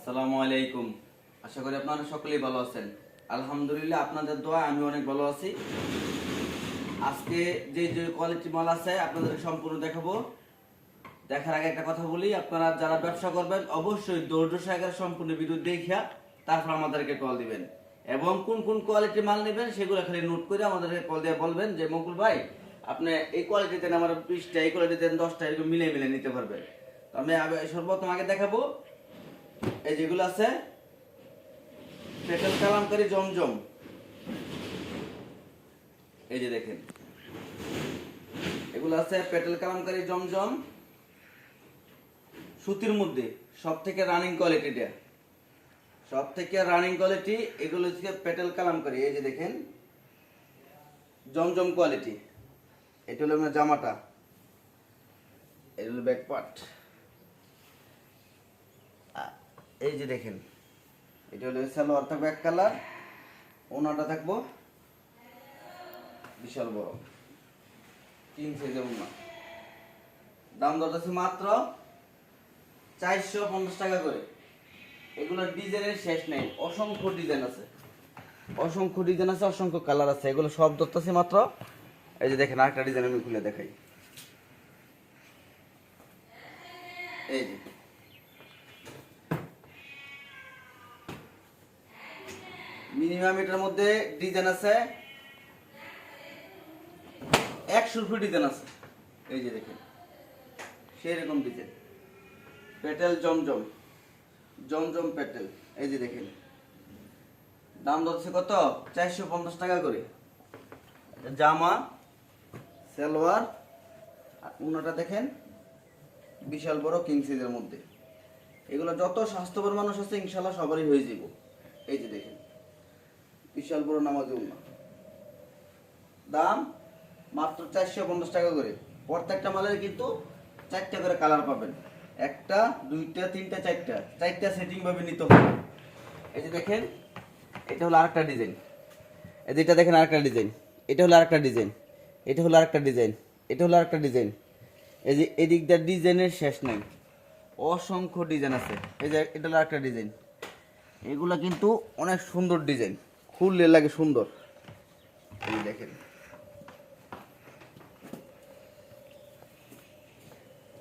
আসসালামু আলাইকুম। আশা করি আপনারা সকলেই ভালো আছেন। আলহামদুলিল্লাহ, আপনাদের দোয়া আমি অনেক ভালো আছি। আজকে যে যে কোয়ালিটি মাল আছে আপনাদের সম্পূর্ণ দেখাবো। দেখার আগে একটা কথা বলি, আপনারা যারা ব্যবসা করবেন অবশ্যই ধৈর্য সহকারে সম্পূর্ণ ভিডিও দেখিয়া তারপর আমাদেরকে কল দিবেন, এবং কোন কোন কোয়ালিটির মাল নেবেন সেগুলো খালি নোট করে আমাদেরকে কল দিয়ে বলবেন যে মকুল ভাই আপনি এই কোয়ালিটি দেন, আমার 20টা, এই কোয়ালিটি দেন 10টা, এরকম মিলে মিলে নিতে পারবেন। তো আমি সর্বপ্রথম আগে দেখাবো এই যেগুলো আছে পেটেল কালামকারী জমজম। এই যে দেখেন, এগুলো আছে পেটেল কালামকারী জমজম সুতির মধ্যে সব থেকে রানিং কোয়ালিটিটা, সব থেকে রানিং কোয়ালিটি। এগুলো হচ্ছে পেটেল কালামকারী। এই যে দেখেন জমজম কোয়ালিটি। এটা হলো আমার জামাটা, এটা হলো ব্যাক পার্ট। এই যে দেখেন, এটা হলো সালোয়ার থাকবে এক কালার, ওনাটা থাকবো বিশাল বড় 3 সাইজের ওনা। দাম দর আছে মাত্র 450 টাকা করে। এগুলোর ডিজাইনের শেষ নেই, অসংখ্য ডিজাইন আছে, অসংখ্য ডিজাইন আছে, অসংখ্য কালার আছে। এগুলো সব ধরতেছি মাত্র। এই যে দেখেন আরেকটা ডিজাইন আমি খুলে দেখাই। এই যে মিনিমাম এটার মধ্যে ডিজাইন আছে 100 ডিজাইন আছে। এই যে দেখেন সেরকম ডিজাইন, পেটেল জমজম, জমজম পেটেল। এই যে দেখেন দাম ধরছে কত 450 টাকা করে। জামা সালোয়ার আর উনাটা দেখেন বিশাল বড় কিং সাইজের মধ্যে। এগুলো যত স্বাস্থ্যবান মানুষ আছে ইনশাল্লাহ সবারই হয়ে যাব। এই যে দেখেন বিশাল বড় নামাজি উন্না, দাম মাত্র 450 টাকা করে। প্রত্যেকটা মালের কিন্তু 4টা করে কালার পাবেন, 1টা 2টা 3টা 4টা সেটিং ভাবে নিতে হবে। এই যে দেখেন এটা হলো আরেকটা ডিজাইন, এই যেটা দেখেন আরেকটা ডিজাইন, এটা হলো আরেকটা ডিজাইন, এটা হলো আরেকটা ডিজাইন, এটা হলো আরেকটা ডিজাইন। এই যে এদিকটা ডিজাইনের শেষ নাই, অসংখ্য ডিজাইন আছে। এই যে এটা হলো আরেকটা ডিজাইন। এগুলা কিন্তু অনেক সুন্দর ডিজাইন, খুললে লাগে সুন্দর। এই দেখেন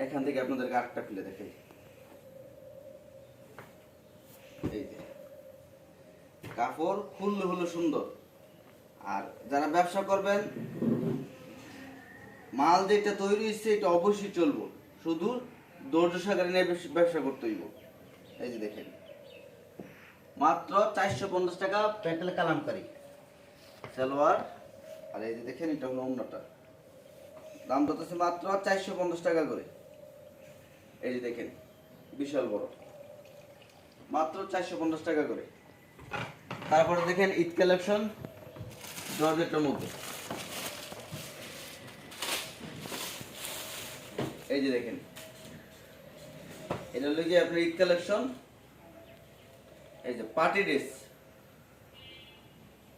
এখান থেকে আপনাদেরকে আরেকটা খুলে দেখাই। এই যে কাপড় খুললে হলো সুন্দর। আর যারা ব্যবসা করবেন মাল যেটা তৈরি হচ্ছে এটা অবশ্যই চলবো, শুধু ধৈর্য সহকারে নিয়ে ব্যবসা করতে হইব। এই যে দেখেন মাত্র 450 টাকা পেটেল কালামকারী সালোয়ার। আর এই যে দেখেন এটা হলো ওন্নাটা, দাম হচ্ছে মাত্র 450 টাকা করে। এই যে দেখেন বিশাল বড়, মাত্র 450 টাকা করে। তারপরে দেখেন ঈদ কালেকশন জর্জেটের মধ্যে। এই যে দেখেন এটা হলো কি আপনার ঈদ কালেকশন। এই যে পার্টি ড্রেস,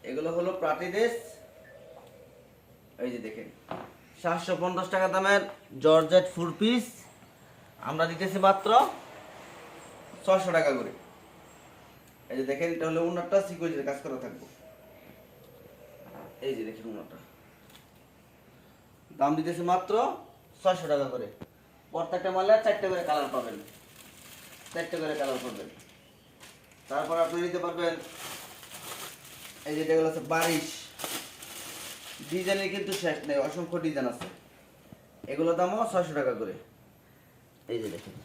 এগুলো হলো পার্টি ড্রেস। এই যে দেখেন 750 টাকা দামের জর্জেট 4 পিস আমরা দিতেছি মাত্র 600 টাকা করে। এই যে দেখেন এটা হলো উন্নতটা সিকোয়েন্সের কাজ করা থাকবো। এই যে দেখেন উন্নতটা দাম দিতেছি মাত্র 600 টাকা করে। প্রত্যেকটা মালে 4টা করে কালার পাবেন, 4টা করে কালার পাবেন। তারপর আপনি নিতে পারবেন এই যে যেগুলো আছে বারিশ ডিজাইনের কিন্তু শেষ নেই, অসংখ্য ডিজাইন আছে। এগুলো দামও 600 টাকা করে। এই যে দেখেন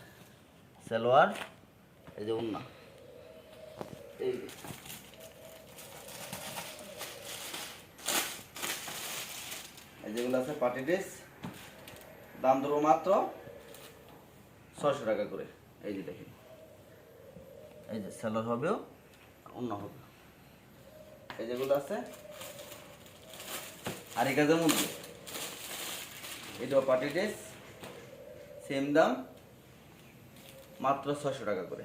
সালোয়ার, এই যে ওন্না, এই যে যেগুলো আছে পার্টি ড্রেস, দাম ধরবো মাত্র 600 টাকা করে। এই যে দেখেন এই যে সালোয়ার হবেও অন্য হবে। এই যেগুলো আছে আর এই কাজের মধ্যে এটাও পার্টি ড্রেস, সেম দাম মাত্র 600 টাকা করে।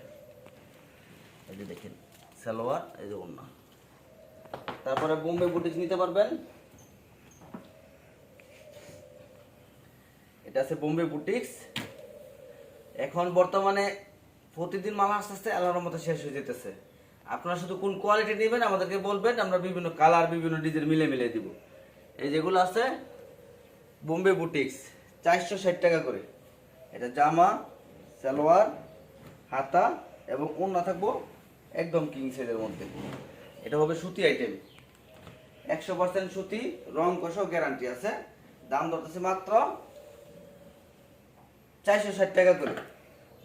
এই যে দেখেন সালোয়ার, এই যে ওন্না। তারপরে বোম্বে বুটিক নিতে পারবেন, এটা আছে বোম্বে বুটিক্স। এখন বর্তমানে প্রতিদিন মাল আস্তে আস্তে আল্লাহর রহমতে শেষ হয়ে যেতেছে। আপনারা শুধু কোন কোয়ালিটি নেবেন আমাদেরকে বলবেন, আমরা বিভিন্ন কালার বিভিন্ন ডিজাইন মিলে মিলে দিব। এই যেগুলো আছে বোম্বে বুটিক্স 460 টাকা করে। এটা জামা, সালোয়ার, হাতা এবং ওড়না থাকবো একদম কিং সাইজের মধ্যে। এটা হবে সুতি আইটেম, 100% সুতি, রং কষাও গ্যারান্টি আছে। দাম ধরতেছে মাত্র 460 টাকা করে।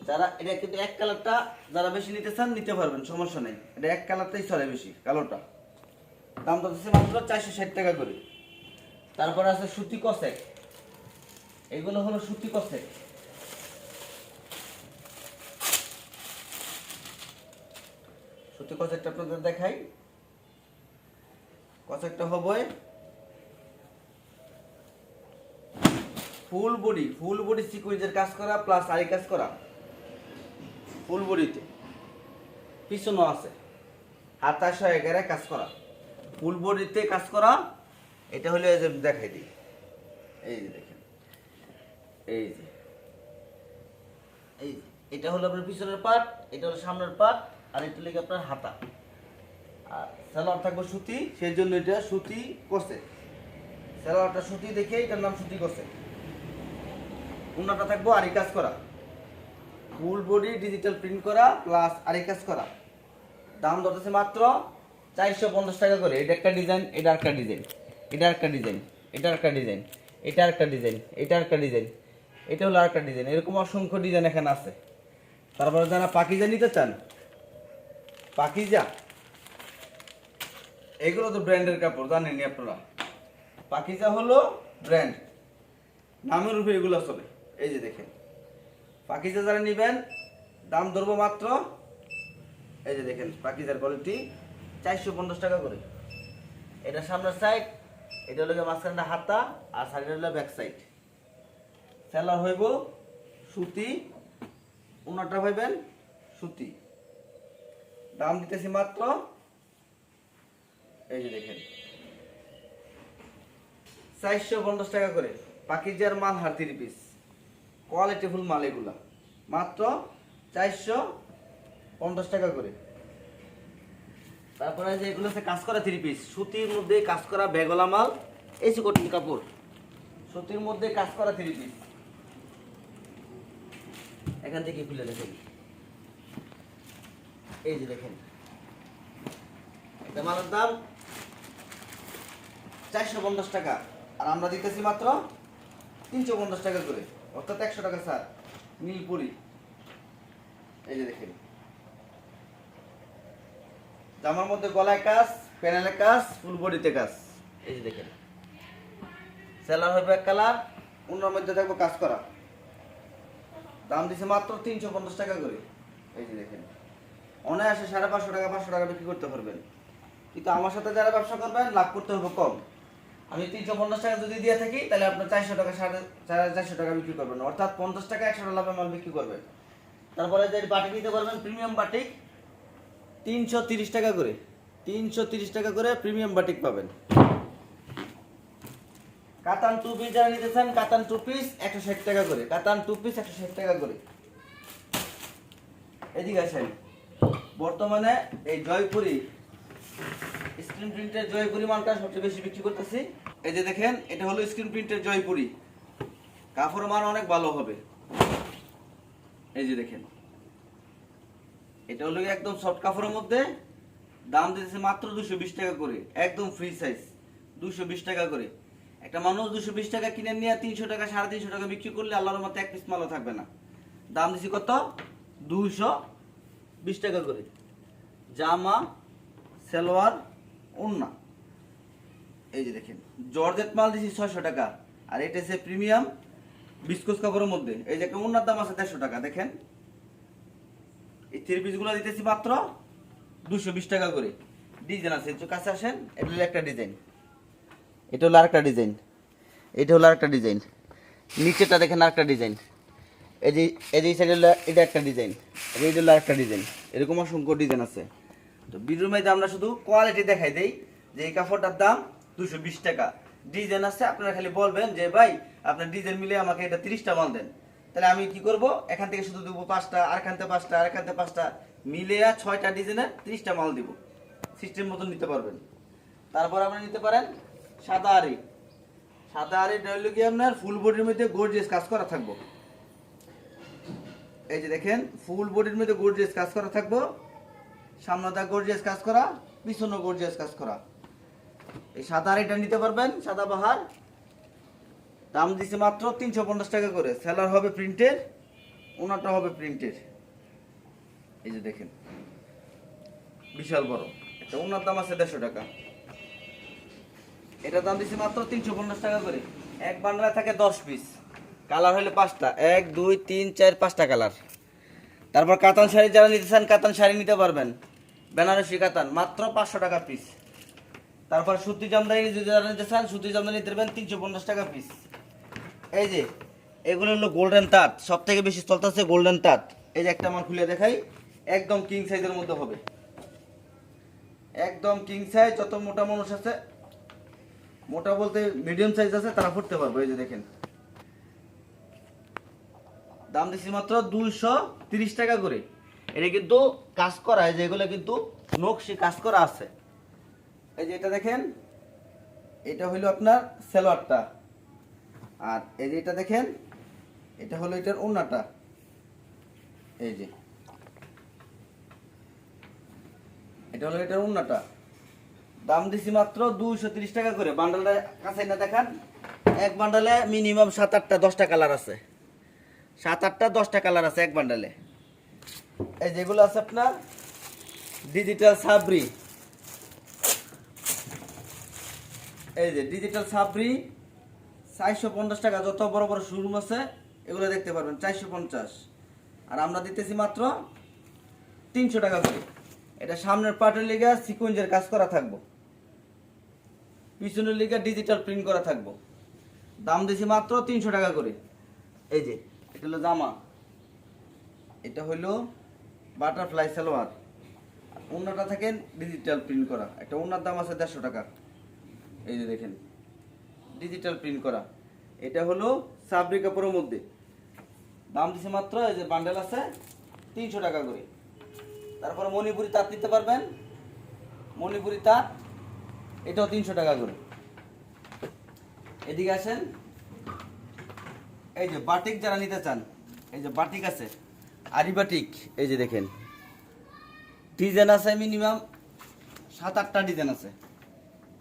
যারা এটা কিন্তু এক কালারটা যারা বেশি নিতে চান নিতে পারবেন, সমস্যা নেই। এটা এক কালারটাই চলে বেশি, কালোটা। দাম ধরতেছে মাত্র 460 টাকা করে। তারপরে আছে সুতি কসেক, এগুলো হলো সুতি কসেক। সুতি কসেকটা আপনাদের দেখাই। কসেকটা হবে ফুল বডি সিকুয়েন্সের কাজ করা প্লাস আরি কাজ করা, ফুল বডিতে পিছনও আছে, হাতা সহায়কের কাজ করা, ফুল বডিতে কাজ করা। এটা হলো এই যে দেখাই দিই, এই যে দেখেন, এই যে এটা হলো আপনার পিছনের পার্ট, এটা হলো সামনের পার্ট, আর এটা লেগে আপনার হাতা। আর সালোয়ার থাকবে সুতি, সেই জন্য এটা সুতি কসে। সালোয়ারটা সুতি দেখে এটার নাম সুতি কসে। ওড়নাটা থাকবো আরি কাজ করা, ফুল বডি ডিজিটাল প্রিন্ট করা প্লাস আরি কাজ করা। দাম ধরতেছে মাত্র 450 টাকা করে। এটা একটা ডিজাইন, এটা একটা ডিজাইন, এটা একটা ডিজাইন, এটা একটা ডিজাইন, এটা একটা ডিজাইন, এটা একটা ডিজাইন, এটা হলো আরেকটা ডিজাইন। এরকম অসংখ্য ডিজাইন এখানে আছে। তারপরে যারা পাকিজা নিতে চান, পাকিজা এগুলো তো ব্র্যান্ডের কাপড়, জানেননি আপনারা। পাকিজা হলো ব্র্যান্ড, নামের উপরে এগুলো চলে। এই যে দেখেন, পাকিজা যারা নেবেন দাম ধরবো মাত্র, এই যে দেখেন পাকিজার কোয়ালিটি 450 টাকা করে। এটা সামনের সাইড, এটা হলো মাঝখানটা হাতা, আর সাইডে হলো ব্যাক সাইড। সেলার হইব সুতি, ওনাটা হইবেন সুতি। দাম দিতেছি মাত্র, এই যে দেখেন 450 টাকা করে। পাকিজার মাল হার 3 পিস, কোয়ালিটিফুল মাল এগুলা, মাত্র 450 টাকা করে। তারপরে যে এগুলো হচ্ছে কাজ করা 3 পিস, সুতির মধ্যে কাজ করা বেগলা মাল, এসি কটন কাপড়, সুতির মধ্যে কাজ করা 3 পিস। এখান থেকে খুলে দেখেন, এই যে দেখেন, এটা মালের দাম 450 টাকা, আর আমরা দিতেছি মাত্র 350 টাকা করে, অর্থাৎ 100 টাকা স্যার। নীলপুরি, এই যে দেখেন, জামার মধ্যে গলায় কাজ, প্যানেলে কাজ, ফুল বডিতে কাজ। এই যে দেখেন, সেলার হবে এক কালার, ওনার মধ্যে থাকবে কাজ করা। দাম দিছে মাত্র 350 টাকা করে। এই যে দেখেন, অনায়াসে 550 টাকা 500 টাকা বিক্রি করতে পারবেন। কিন্তু আমার সাথে যারা ব্যবসা করবেন লাভ করতে হবে কম। আমি 350 টাকা যদি দিয়ে থাকি তাহলে আপনার 400 টাকা 450 টাকা বিক্রি করবেন, অর্থাৎ 50 টাকা 100 টাকা লাভে মাল বিক্রি করবেন। তারপরে যে বাটিক নিতে পারবেন, প্রিমিয়াম বাটিক 330 টাকা করে, 330 টাকা করে প্রিমিয়াম বাটিক পাবেন। কাতান 2 পিস যারা নিতে চান, কাতান 2 পিস 160 টাকা করে, কাতান 2 পিস 160 টাকা করে। এদিকে আসেন, বর্তমানে এই জয়পুরি স্ক্রিন প্রিন্টের জয়পুরি মালটা সবচেয়ে বেশি বিক্রি করতেছি। এই যে দেখেন, এটা হলো স্ক্রিন প্রিন্টের জয়পুরি, কাপড়ের মান অনেক ভালো হবে। এই যে দেখেন, এটা হলো একদম সফট কাপড়ের মধ্যে। দাম দিতেছে মাত্র 220 টাকা করে, একদম ফ্রি সাইজ, 220 টাকা করে। একটা মানুষ 220 টাকা কিনে নিয়ে 300 টাকা 350 টাকা বিক্রি করলে আল্লাহর মতো এক পিস মালও থাকবে না। দাম দিছি কত, 220 টাকা করে। জামা, সালোয়ার, ওড়না, এই যে দেখেন, জর্জেট মাল দিছি 600 টাকা, আর এটা হচ্ছে প্রিমিয়াম বিস্কুস কাপড়ের মধ্যে। এই যে একটা ওড়নার দাম আছে 150 টাকা। দেখেন, এই 3 পিসগুলো দিতেছি মাত্র 220 টাকা করে। ডিজাইন আছে, একটু কাছে আসেন, এটা হলো একটা ডিজাইন, এটা হলো আরেকটা ডিজাইন, এটা হলো আরেকটা ডিজাইন, নিচেটা দেখেন আরেকটা ডিজাইন, এই যে সাইডে হলো এটা একটা ডিজাইন, এটা হলো আরেকটা ডিজাইন। এরকম অসংখ্য ডিজাইন আছে। তো ভিডিওর মধ্যে আমরা শুধু কোয়ালিটি দেখাই দেই যে এই কাপড়টার দাম 220 টাকা। ডিজাইন আছে, আপনারা খালি বলবেন যে ভাই আপনার ডিজাইন মিলে আমাকে এটা 30টা মাল দেন, তাহলে আমি কি করব, এখান থেকে শুধু দেবো 5টা, আর এখান থেকে 5টা, আর এখান থেকে 5টা, মিলে 6টা ডিজাইনের 30টা মাল দিব। সিস্টেম মতন নিতে পারবেন। তারপর আপনি নিতে পারেন সাদা আরি। সাদা আরি হলো কি আপনার ফুল বডির মধ্যে গর্জিয়াস কাজ করা থাকবো। এই যে দেখেন ফুল বডির মধ্যে গর্জিয়াস কাজ করা থাকবো, সামনেটা গর্জিয়াস কাজ করা, পিছনেও গর্জিয়াস কাজ করা। এই সাদা আরিটা নিতে পারবেন, সাদা বাহার। দাম দিছে মাত্র 350 টাকা করে। সেলার হবে প্রিন্টের, ওনাটা হবে প্রিন্টের। এই যে দেখেন বিশাল বড় এটা, ওনার দাম আছে 150 টাকা। এটা দাম দিছে মাত্র 350 টাকা করে। এক বান্ডালে থাকে 10 পিস, কালার হলে 5টা, 1 2 3 4 5টা কালার। তারপর কাতান শাড়ি যারা নিতে চান, কাতান শাড়ি নিতে পারবেন, বেনারসি কাতান মাত্র 500 টাকা পিস। তারপর সুতি জামদানি যারা নিতে চান, সুতি জামদানি নিতে পারবেন 350 টাকা পিস। এই যে এগুলো হলো গোল্ডেন তাঁত, সব থেকে বেশি চলতেছে গোল্ডেন তাঁত। এই যে একটা মাল খুলে দেখাই, একদম কিং সাইজের মধ্যে হবে, একদম কিং সাইজ। যত মোটা মানুষ আছে, মোটা বলতে মিডিয়াম সাইজ আছে, তারা পড়তে পারবে। এই যে দেখেন দাম দিচ্ছি মাত্র 230 টাকা করে। এটা কিন্তু কাজ করা, এই যে এগুলো কিন্তু নকশি কাজ করা আছে। এই যে এটা দেখেন, এটা হলো আপনার সালোয়ারটা, আর এই যে এটা দেখেন, এটা হলো এটার ওড়নাটা। এই যে এটা হলো এটার ওড়নাটা। দাম দিছি মাত্র 230 টাকা করে। বান্ডালটা কাছে না দেখান, এক বান্ডালে মিনিমাম 7-8টা 10টা কালার আছে, 7-8টা 10টা কালার আছে এক বান্ডালে। এই যেগুলো আছে আপনার ডিজিটাল সাবরি, এই যে ডিজিটাল সাবরি 450 টাকা। যত বড় বড় শোরুম আছে এগুলো দেখতে পারবেন 450, আর আমরা দিতেছি মাত্র 300 টাকা করে। এটা সামনের পার্টের লিগা সিকোয়েন্সের কাজ করা থাকবো, পিছনের লিগা ডিজিটাল প্রিন্ট করা থাকবো। দাম দিছি মাত্র 300 টাকা করে। এই যে এটা হলো জামা, এটা হলো বাটারফ্লাই সালোয়ার, ওড়নাটা থাকেন ডিজিটাল প্রিন্ট করা। একটা ওড়নার দাম আছে 150 টাকা। এই যে দেখেন ডিজিটাল প্রিন্ট করা, এটা হলো সাবরি কাপড়ের মধ্যে। দাম দিছে মাত্র, এই যে বান্ডেল আছে 300 টাকা করে। তারপরে মণিপুরি তাঁত নিতে পারবেন, মণিপুরি তাঁত এটাও 300 টাকা করে। এদিকে আসেন, এই যে বাটিক যারা নিতে চান, এই যে বাটিক আছে, আরি বাটিক। এই যে দেখেন ডিজাইন আছে মিনিমাম 7-8টা ডিজাইন আছে।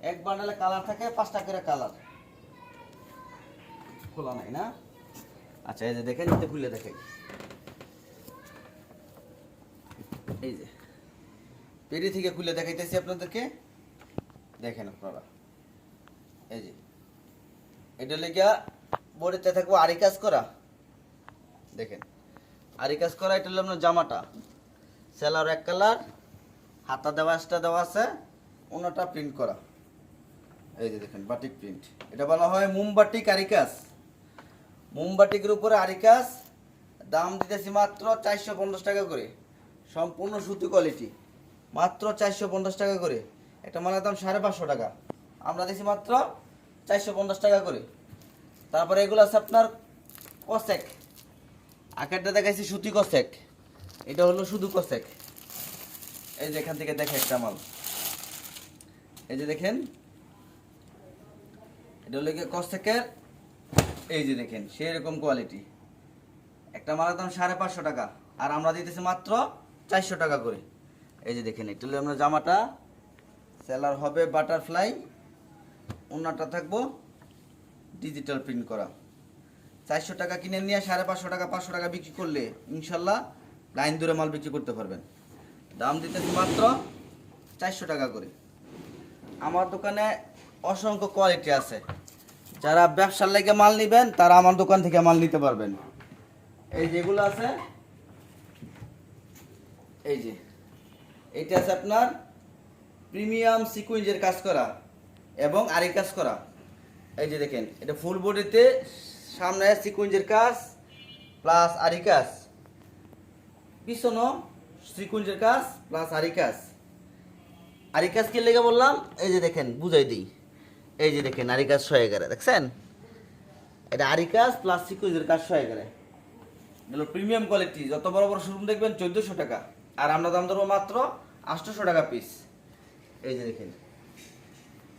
এক বান্ডালে কালার থাকে 5টা করে কালার। খোলা নাই না? আচ্ছা এই যে দেখেন, এটা খুলে দেখেন। এই যে পেরি থেকে খুলে দেখাইতেছি আপনাদেরকে, দেখেন আপনারা। এই যে এটা লেগা বডিতে থাকবো আরি কাজ করা, দেখেন আরি কাজ করা। এটা হলো আপনার জামাটা, সেলার এক কালার, হাতা দেওয়া এক্সট্রা দেওয়া আছে, ওনাটা প্রিন্ট করা। এই যে দেখেন বাটিক প্রিন্ট, এটা বলা হয় মোমবাটিক আরিকাস। মোমবাটিকের উপরে আরিকাস। দাম দিতেছি মাত্র 450 টাকা করে, সম্পূর্ণ সুতি কোয়ালিটি, মাত্র 450 টাকা করে। একটা মালের দাম 550 টাকা, আমরা দিছি মাত্র 450 টাকা করে। তারপরে এগুলো আছে আপনার কসেক, আকারটা দেখাইছি সুতি কসেক, এটা হলো শুধু কসেক। এই যে এখান থেকে দেখে একটা মাল, এই যে দেখেন এটা হলো কসেকের। এই যে দেখেন সেরকম কোয়ালিটি, একটা মালের দাম 550 টাকা, আর আমরা দিতেছি মাত্র 400 টাকা করে। এই যে দেখেন এটা হলো আমরা জামাটা, সেলার হবে বাটারফ্লাই, ওনাটা থাকবো ডিজিটাল প্রিন্ট করা। 400 টাকা কিনে নিয়ে 550 টাকা 500 টাকা বিক্রি করলে ইনশাল্লাহ লাইন দূরে মাল বিক্রি করতে পারবেন। দাম দিতেছি মাত্র 400 টাকা করে। আমার দোকানে অসংখ্য কোয়ালিটি আছে, যারা ব্যবসার লেগে মাল নেবেন তারা আমার দোকান থেকে মাল নিতে পারবেন। এই যেগুলো আছে, এই যে এটা আছে আপনার প্রিমিয়াম সিকুয়েন্সের কাজ করা এবং আরি কাজ করা। এই যে দেখেন এটা ফুল বডিতে সামনে সিকুয়েন্সের কাজ প্লাস আরি কাজ, পিছনও সিকুয়েন্সের কাজ প্লাস আরি কাজ। আরি কাজ কি লেগে বললাম, এই যে দেখেন বুঝাই দিই। এই যে দেখেন আরি কাজ 111, দেখছেন এটা আরি কাজ প্লাস সিকুয়েন্সের কাজ 111। এগুলো প্রিমিয়াম কোয়ালিটি, যত বড় বড় শোরুম দেখবেন 1400 টাকা, আর আমরা দাম ধরবো মাত্র 800 টাকা পিস। এই যে দেখেন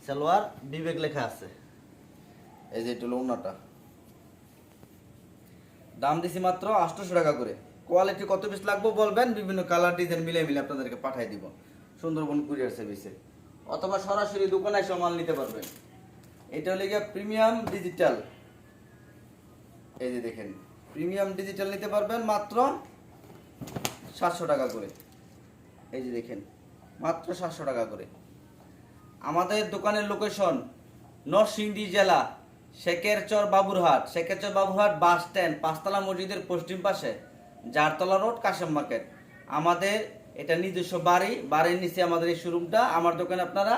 সালোয়ার বিবেক লেখা আছে, এই যে এটা হলো ওড়নাটা, দাম দিছি মাত্র 800 টাকা করে। কোয়ালিটি কত পিস লাগবে বলবেন, বিভিন্ন কালার ডিজাইন মিলে মিলে আপনাদেরকে পাঠিয়ে দিব সুন্দরবন কুরিয়ার সার্ভিসে, অথবা সরাসরি দোকানে এসে মাল নিতে পারবেন। এটা হলো গিয়ে প্রিমিয়াম ডিজিটাল, এই যে দেখেন প্রিমিয়াম ডিজিটাল নিতে পারবেন মাত্র 700 টাকা করে। এই যে দেখেন মাত্র 700 টাকা করে। আমাদের দোকানের লোকেশন নরসিংদী জেলা শেখেরচর বাবুরহাট বাস স্ট্যান্ড, পাঁচতলা মসজিদের পশ্চিম পাশে, জারতলা রোড, কাশেম মার্কেট। আমাদের এটা নিজস্ব বাড়ির নিচে আমাদের এই শোরুমটা। আমার দোকানে আপনারা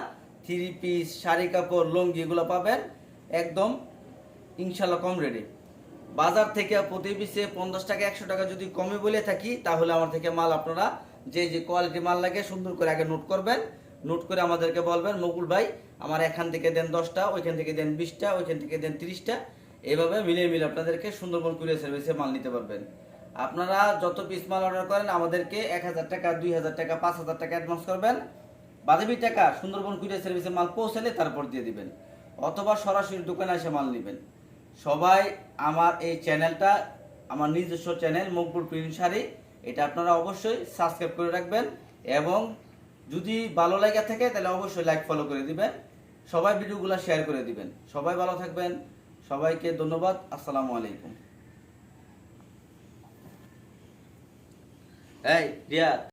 3 পিস, শাড়ি কাপড়, লুঙ্গি এগুলো পাবেন একদম ইনশাল্লাহ কম রেটে। বাজার থেকে প্রতি পিসে 50 টাকা 100 টাকা যদি কমে বলে থাকি, তাহলে আমার থেকে মাল আপনারা যে যে কোয়ালিটি মাল লাগে সুন্দর করে আগে নোট করবেন, নোট করে আমাদেরকে বলবেন মকুল ভাই আমার এখান থেকে দেন 10টা, ওইখান থেকে দেন 20টা, ওইখান থেকে দেন 30টা, এইভাবে মিলিয়ে মিলে আপনাদেরকে সুন্দরবন কুরিয়ার সার্ভিসে মাল নিতে পারবেন। আপনারা যত পিস মাল অর্ডার করেন আমাদেরকে 1000 টাকা, 2000 টাকা, 5000 টাকা অ্যাডভান্স করবেন, বাকি টাকা সুন্দরবন কুরিয়ার সার্ভিসে মাল পৌঁছালে তারপর দিয়ে দিবেন, অথবা সরাসরি দোকানে এসে মাল নেবেন। সবাই আমার এই চ্যানেলটা আমার নিজস্ব চ্যানেল মকবুল প্রিন্ট শাড়ি, এটা আপনারা অবশ্যই সাবস্ক্রাইব করে রাখবেন, এবং যদি ভালো লাগে থাকে তাহলে অবশ্যই লাইক ফলো করে দিবেন, সবাই ভিডিওগুলো শেয়ার করে দিবেন। সবাই ভালো থাকবেন, সবাইকে ধন্যবাদ। আসসালামু আলাইকুম। এই রিয়া।